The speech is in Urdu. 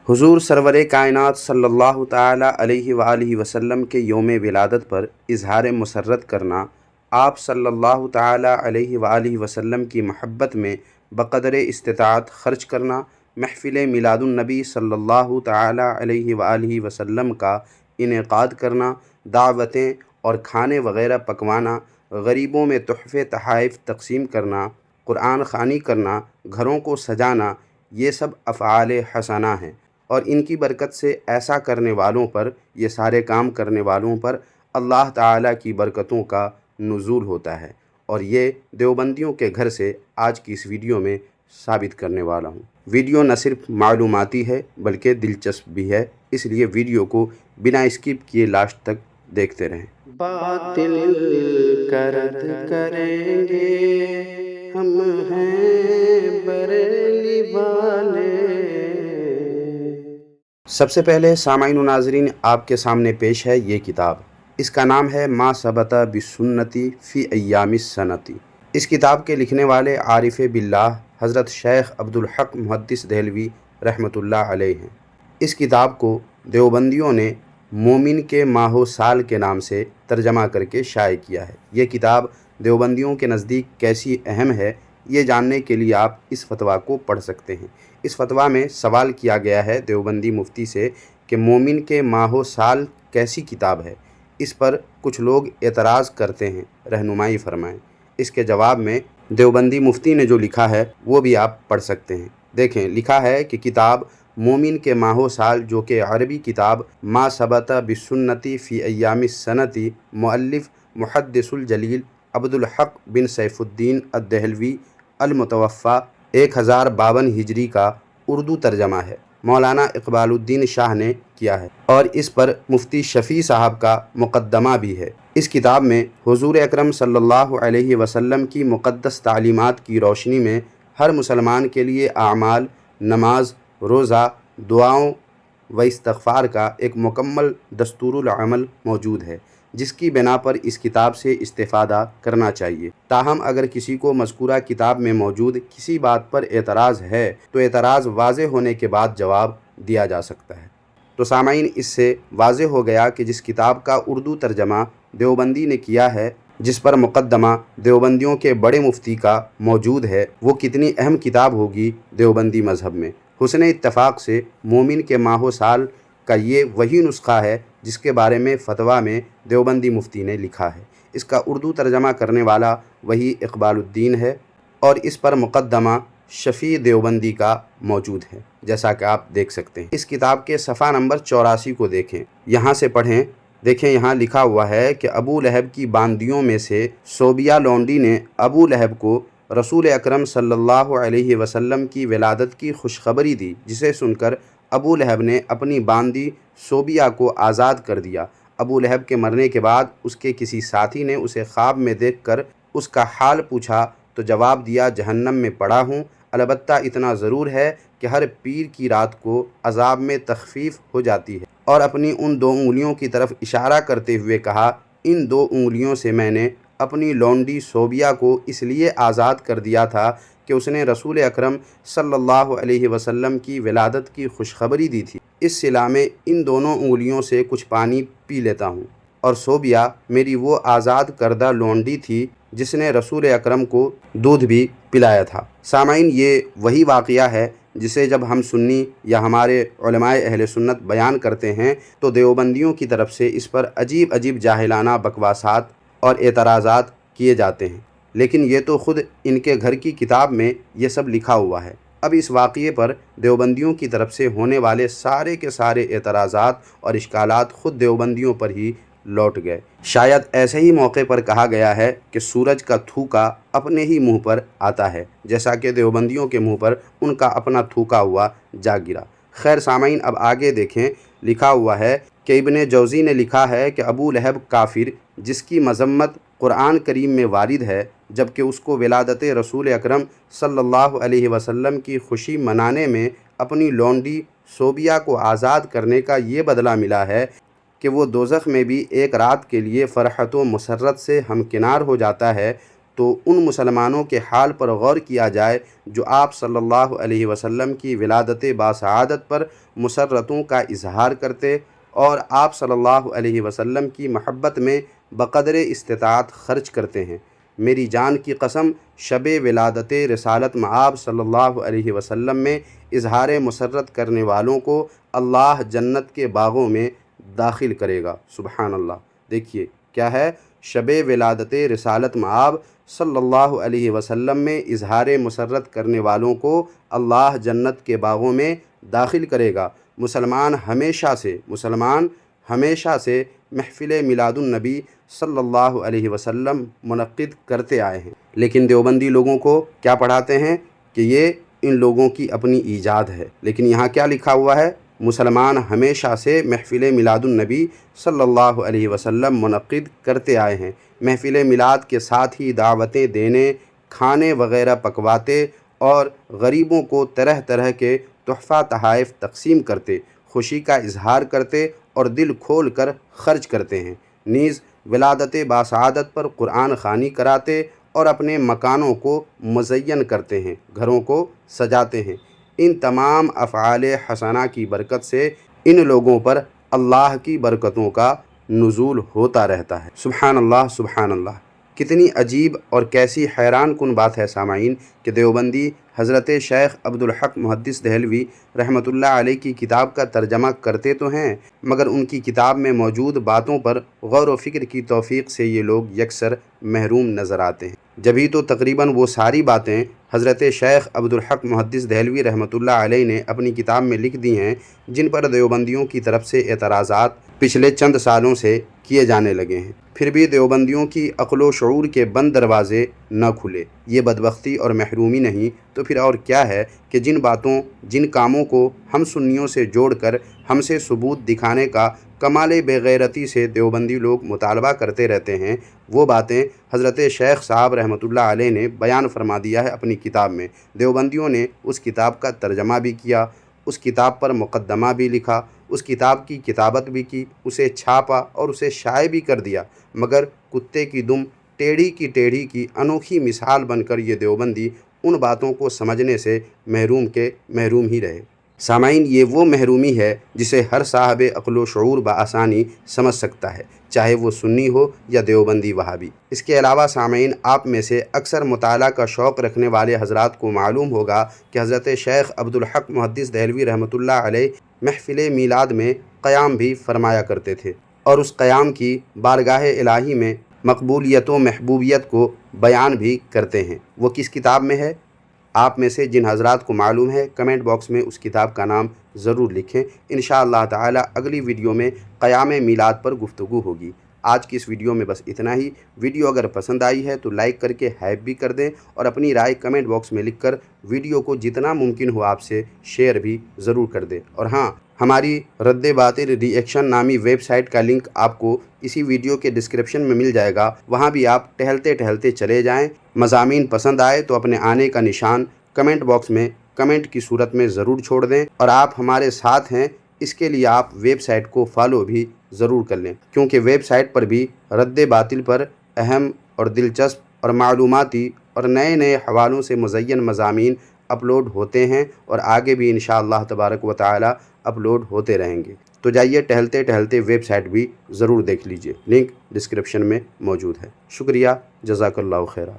حضور سرور کائنات صلی اللہ تعالیٰ علیہ وآلہ وسلم کے یوم ولادت پر اظہار مسرت کرنا، آپ صلی اللہ تعالیٰ علیہ وآلہ وسلم کی محبت میں بقدر استطاعت خرچ کرنا، محفل میلاد النبی صلی اللہ تعالیٰ علیہ وآلہ وسلم کا انعقاد کرنا، دعوتیں اور کھانے وغیرہ پکوانا، غریبوں میں تحفے تحائف تقسیم کرنا، قرآن خوانی کرنا، گھروں کو سجانا، یہ سب افعال حسنہ ہیں، اور ان کی برکت سے ایسا کرنے والوں پر، یہ سارے کام کرنے والوں پر اللہ تعالیٰ کی برکتوں کا نزول ہوتا ہے، اور یہ دیوبندیوں کے گھر سے آج کی اس ویڈیو میں ثابت کرنے والا ہوں۔ ویڈیو نہ صرف معلوماتی ہے بلکہ دلچسپ بھی ہے، اس لیے ویڈیو کو بنا اسکپ کیے لاسٹ تک دیکھتے رہیں۔ باطل کا رد کریں گے ہم ہیں بریلی والے۔ سب سے پہلے سامعین و ناظرین، آپ کے سامنے پیش ہے یہ کتاب۔ اس کا نام ہے ما ثبت بسنتی فی ایام السنتی۔ اس کتاب کے لکھنے والے عارف باللہ حضرت شیخ عبدالحق محدث دہلوی رحمۃ اللہ علیہ ہیں۔ اس کتاب کو دیوبندیوں نے مومن کے ماہ و سال کے نام سے ترجمہ کر کے شائع کیا ہے۔ یہ کتاب دیوبندیوں کے نزدیک کیسی اہم ہے، یہ جاننے کے لیے آپ اس فتویٰ کو پڑھ سکتے ہیں۔ اس فتویٰ میں سوال کیا گیا ہے دیوبندی مفتی سے کہ مومن کے ماہ و سال کیسی کتاب ہے۔ اس پر کچھ لوگ اعتراض کرتے ہیں، رہنمائی فرمائیں۔ اس کے جواب میں دیوبندی مفتی نے جو لکھا ہے وہ بھی آپ پڑھ سکتے ہیں۔ دیکھیں، لکھا ہے کہ کتاب مومن کے ماہ و سال، جو کہ عربی کتاب ما ثبت بسنتی فی ایام السنتی، مؤلف محدث الجلیل عبدالحق بن سیف الدین الدہلوی المتوفی 1052 ہجری کا اردو ترجمہ ہے، مولانا اقبال الدین شاہ نے کیا ہے، اور اس پر مفتی شفیع صاحب کا مقدمہ بھی ہے۔ اس کتاب میں حضور اکرم صلی اللہ علیہ وسلم کی مقدس تعلیمات کی روشنی میں ہر مسلمان کے لیے اعمال، نماز، روزہ، دعاؤں و استغفار کا ایک مکمل دستور العمل موجود ہے، جس کی بنا پر اس کتاب سے استفادہ کرنا چاہیے۔ تاہم اگر کسی کو مذکورہ کتاب میں موجود کسی بات پر اعتراض ہے تو اعتراض واضح ہونے کے بعد جواب دیا جا سکتا ہے۔ تو سامعین، اس سے واضح ہو گیا کہ جس کتاب کا اردو ترجمہ دیوبندی نے کیا ہے، جس پر مقدمہ دیوبندیوں کے بڑے مفتی کا موجود ہے، وہ کتنی اہم کتاب ہوگی دیوبندی مذہب میں۔ حسن اتفاق سے مومن کے ماہ و سال کا یہ وہی نسخہ ہے جس کے بارے میں فتویٰ میں دیوبندی مفتی نے لکھا ہے۔ اس کا اردو ترجمہ کرنے والا وہی اقبال الدین ہے، اور اس پر مقدمہ شفیع دیوبندی کا موجود ہے، جیسا کہ آپ دیکھ سکتے ہیں۔ اس کتاب کے صفحہ نمبر 84 کو دیکھیں، یہاں سے پڑھیں۔ دیکھیں، یہاں لکھا ہوا ہے کہ ابو لہب کی باندیوں میں سے صوبیہ لونڈی نے ابو لہب کو رسول اکرم صلی اللہ علیہ وسلم کی ولادت کی خوشخبری دی، جسے سن کر ابو لہب نے اپنی باندی صوبیہ کو آزاد کر دیا۔ ابو لہب کے مرنے کے بعد اس کے کسی ساتھی نے اسے خواب میں دیکھ کر اس کا حال پوچھا تو جواب دیا، جہنم میں پڑا ہوں، البتہ اتنا ضرور ہے کہ ہر پیر کی رات کو عذاب میں تخفیف ہو جاتی ہے، اور اپنی ان 2 انگلیوں کی طرف اشارہ کرتے ہوئے کہا، ان 2 انگلیوں سے میں نے اپنی لونڈی صوبیہ کو اس لیے آزاد کر دیا تھا کہ اس نے رسول اکرم صلی اللہ علیہ وسلم کی ولادت کی خوشخبری دی تھی۔ اس صلہ میں ان دونوں انگلیوں سے کچھ پانی پی لیتا ہوں، اور صوبیہ میری وہ آزاد کردہ لونڈی تھی جس نے رسول اکرم کو دودھ بھی پلایا تھا۔ سامعین، یہ وہی واقعہ ہے جسے جب ہم سنی یا ہمارے علماء اہل سنت بیان کرتے ہیں تو دیوبندیوں کی طرف سے اس پر عجیب عجیب جاہلانہ بکواسات اور اعتراضات کیے جاتے ہیں، لیکن یہ تو خود ان کے گھر کی کتاب میں یہ سب لکھا ہوا ہے۔ اب اس واقعے پر دیوبندیوں کی طرف سے ہونے والے سارے کے سارے اعتراضات اور اشکالات خود دیوبندیوں پر ہی لوٹ گئے۔ شاید ایسے ہی موقع پر کہا گیا ہے کہ سورج کا تھوکا اپنے ہی منہ پر آتا ہے، جیسا کہ دیوبندیوں کے منہ پر ان کا اپنا تھوکا ہوا جا گرا۔ خیر سامعین، اب آگے دیکھیں، لکھا ہوا ہے کہ ابن جوزی نے لکھا ہے کہ ابو لہب کافر، جس کی مذمت قرآن کریم میں وارد ہے، جبکہ اس کو ولادت رسول اکرم صلی اللہ علیہ وسلم کی خوشی منانے میں اپنی لونڈی صوبیہ کو آزاد کرنے کا یہ بدلہ ملا ہے کہ وہ دوزخ میں بھی ایک رات کے لیے فرحت و مسرت سے ہمکنار ہو جاتا ہے، تو ان مسلمانوں کے حال پر غور کیا جائے جو آپ صلی اللہ علیہ وسلم کی ولادت باسعادت پر مسرتوں کا اظہار کرتے اور آپ صلی اللہ علیہ وسلم کی محبت میں بقدر استطاعت خرچ کرتے ہیں۔ میری جان کی قسم، شب ولادت رسالت مآب صلی اللہ علیہ وسلم میں اظہار مسرت کرنے والوں کو اللہ جنت کے باغوں میں داخل کرے گا۔ سبحان اللہ۔ دیکھیے کیا ہے، شب ولادت رسالت مآب صلی اللہ علیہ وسلم میں اظہار مسرت کرنے والوں کو اللہ جنت کے باغوں میں داخل کرے گا۔ مسلمان ہمیشہ سے محفل میلاد النبی صلی اللہ علیہ وسلم منعقد کرتے آئے ہیں، لیکن دیوبندی لوگوں کو کیا پڑھاتے ہیں کہ یہ ان لوگوں کی اپنی ایجاد ہے۔ لیکن یہاں کیا لکھا ہوا ہے، مسلمان ہمیشہ سے محفل میلاد النبی صلی اللہ علیہ وسلم منعقد کرتے آئے ہیں۔ محفل میلاد کے ساتھ ہی دعوتیں دینے، کھانے وغیرہ پکواتے اور غریبوں کو طرح طرح کے تحفہ تحائف تقسیم کرتے، خوشی کا اظہار کرتے اور دل کھول کر خرچ کرتے ہیں۔ نیز ولادت باسعادت پر قرآن خوانی کراتے اور اپنے مکانوں کو مزین کرتے ہیں، گھروں کو سجاتے ہیں۔ ان تمام افعال حسنہ کی برکت سے ان لوگوں پر اللہ کی برکتوں کا نزول ہوتا رہتا ہے۔ سبحان اللہ، سبحان اللہ۔ کتنی عجیب اور کیسی حیران کن بات ہے سامعین کہ دیوبندی حضرت شیخ عبدالحق محدث دہلوی رحمۃ اللہ علیہ کی کتاب کا ترجمہ کرتے تو ہیں، مگر ان کی کتاب میں موجود باتوں پر غور و فکر کی توفیق سے یہ لوگ یکسر محروم نظر آتے ہیں۔ جبھی تو تقریباً وہ ساری باتیں حضرت شیخ عبدالحق محدث دہلوی رحمۃ اللہ علیہ نے اپنی کتاب میں لکھ دی ہیں، جن پر دیوبندیوں کی طرف سے اعتراضات پچھلے چند سالوں سے کیے جانے لگے ہیں، پھر بھی دیوبندیوں کی عقل و شعور کے بند دروازے نہ کھلے۔ یہ بدبختی اور محرومی نہیں تو پھر اور کیا ہے کہ جن کاموں کو ہم سنیوں سے جوڑ کر ہم سے ثبوت دکھانے کا کمال بے غیرتی سے دیوبندی لوگ مطالبہ کرتے رہتے ہیں، وہ باتیں حضرت شیخ صاحب رحمۃ اللہ علیہ نے بیان فرما دیا ہے اپنی کتاب میں۔ دیوبندیوں نے اس کتاب کا ترجمہ بھی کیا، اس کتاب پر مقدمہ بھی لکھا، اس کتاب کی کتابت بھی کی، اسے چھاپا اور اسے شائع بھی کر دیا، مگر کتے کی دم ٹیڑھی کی انوکھی مثال بن کر یہ دیوبندی ان باتوں کو سمجھنے سے محروم ہی رہے۔ سامعین، یہ وہ محرومی ہے جسے ہر صاحب عقل و شعور بآسانی سمجھ سکتا ہے، چاہے وہ سنی ہو یا دیوبندی وہابی۔ اس کے علاوہ سامعین، آپ میں سے اکثر مطالعہ کا شوق رکھنے والے حضرات کو معلوم ہوگا کہ حضرت شیخ عبدالحق محدث دہلوی رحمۃ اللہ علیہ محفل میلاد میں قیام بھی فرمایا کرتے تھے اور اس قیام کی بارگاہ الہی میں مقبولیت و محبوبیت کو بیان بھی کرتے ہیں۔ وہ کس کتاب میں ہے؟ آپ میں سے جن حضرات کو معلوم ہے کمنٹ باکس میں اس کتاب کا نام ضرور لکھیں۔ انشاءاللہ تعالی اگلی ویڈیو میں قیام میلاد پر گفتگو ہوگی۔ آج کی اس ویڈیو میں بس اتنا ہی۔ ویڈیو اگر پسند آئی ہے تو لائک کر کے ہائپ بھی کر دیں اور اپنی رائے کمنٹ باکس میں لکھ کر ویڈیو کو جتنا ممکن ہو آپ سے شیئر بھی ضرور کر دیں۔ اور ہاں، ہماری رد باطل ری ایکشن نامی ویب سائٹ کا لنک آپ کو اسی ویڈیو کے ڈسکرپشن میں مل جائے گا، وہاں بھی آپ ٹہلتے چلے جائیں۔ مضامین پسند آئے تو اپنے آنے کا نشان کمنٹ باکس میں کمنٹ کی صورت میں ضرور چھوڑ دیں، اور آپ ہمارے ساتھ ہیں اس کے لیے آپ ویب سائٹ کو فالو بھی ضرور کر لیں، کیونکہ ویب سائٹ پر بھی رد باطل پر اہم اور دلچسپ اور معلوماتی اور نئے حوالوں سے مزین مضامین اپلوڈ ہوتے ہیں اور آگے بھی انشاءاللہ تبارک و تعالی اپلوڈ ہوتے رہیں گے۔ تو جائیے ٹہلتے ویب سائٹ بھی ضرور دیکھ لیجئے، لنک ڈسکرپشن میں موجود ہے۔ شکریہ، جزاک اللہ خیرہ۔